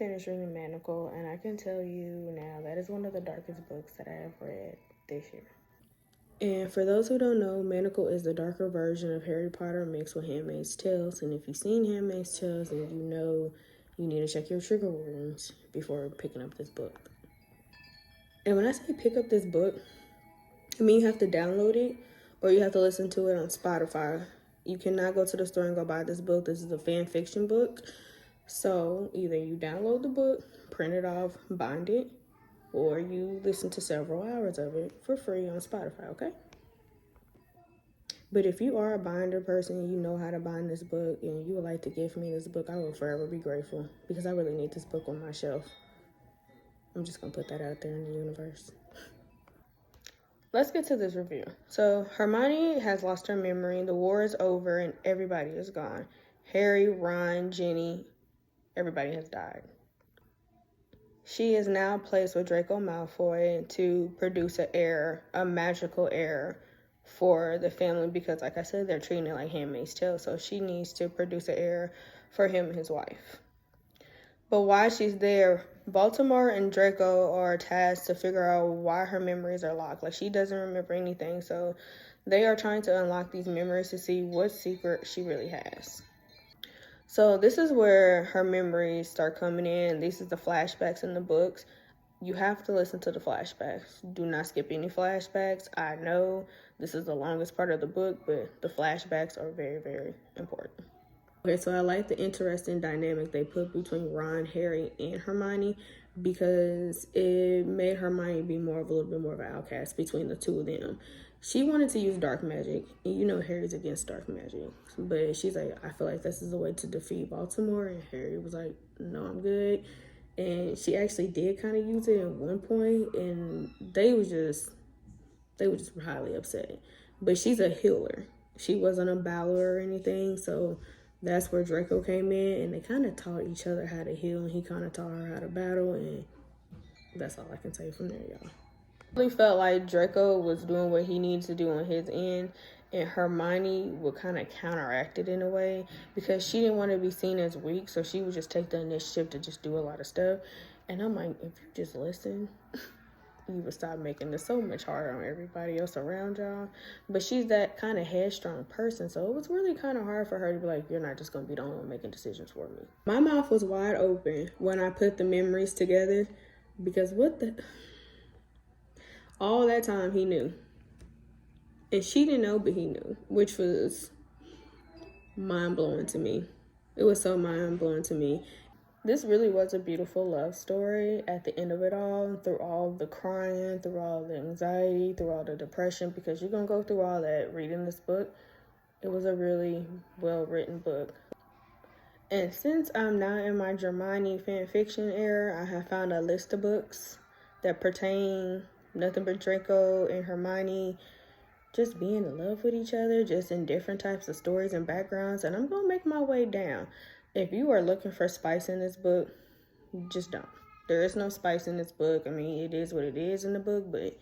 finished reading Manacled, and I can tell you now that is one of the darkest books that I have read this year. And for those who don't know, Manacled is the darker version of Harry Potter mixed with Handmaid's Tales. And if you've seen Handmaid's Tales, then you know you need to check your trigger warnings before picking up this book. And when I say pick up this book, I mean you have to download it or you have to listen to it on Spotify. You cannot go to the store and go buy this book. This is a fan fiction book. So either you download the book, print it off, bind it, or you listen to several hours of it for free on Spotify, okay? But if you are a binder person and you know how to bind this book and you would like to give me this book, I will forever be grateful because I really need this book on my shelf. I'm just going to put that out there in the universe. Let's get to this review. So Hermione has lost her memory, the war is over, and everybody is gone. Harry, Ron, Ginny, everybody has died. She is now placed with Draco Malfoy to produce an heir, a magical heir for the family because, like I said, they're treating it like Handmaid's Tale, so she needs to produce an heir for him and his wife. But while she's there, Voldemort and Draco are tasked to figure out why her memories are locked. Like, she doesn't remember anything, so they are trying to unlock these memories to see what secret she really has. So this is where her memories start coming in. This is the flashbacks in the books. You have to listen to the flashbacks. Do not skip any flashbacks. I know this is the longest part of the book, but the flashbacks are very, very important. Okay, so I like the interesting dynamic they put between Ron, Harry, and Hermione because it made Hermione be a little bit more of an outcast between the two of them. She wanted to use dark magic, and you know Harry's against dark magic. But she's like, I feel like this is a way to defeat Baltimore, and Harry was like, no, I'm good. And she actually did kind of use it at one point, and they were just highly upset. But she's a healer. She wasn't a battler or anything, so that's where Draco came in, and they kind of taught each other how to heal, and he kind of taught her how to battle, and that's all I can say from there, y'all. I really felt like Draco was doing what he needed to do on his end, and Hermione would kind of counteract it in a way because she didn't want to be seen as weak, so she would just take the initiative to just do a lot of stuff. And I'm like, if you just listen, you would stop making this so much harder on everybody else around y'all. But she's that kind of headstrong person, so it was really kind of hard for her to be like, you're not just going to be the only one making decisions for me. My mouth was wide open when I put the memories together because all that time he knew. And she didn't know, but he knew, which was mind-blowing to me. It was so mind-blowing to me. This really was a beautiful love story at the end of it all, through all the crying, through all the anxiety, through all the depression, because you're going to go through all that reading this book. It was a really well-written book. And since I'm now in my Dramonie fan fiction era, I have found a list of books that pertain nothing but Draco and Hermione just being in love with each other, just in different types of stories and backgrounds, and I'm going to make my way down. If you are looking for spice in this book, just don't. There is no spice in this book. I mean, it is what it is in the book, but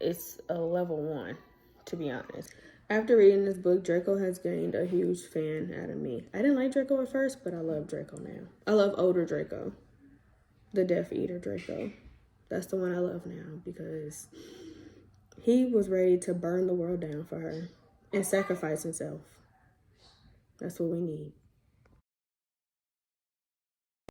it's a level 1, to be honest. After reading this book, Draco has gained a huge fan out of me. I didn't like Draco at first, but I love Draco now. I love older Draco, the Death Eater Draco. That's the one I love now because he was ready to burn the world down for her and sacrifice himself. That's what we need.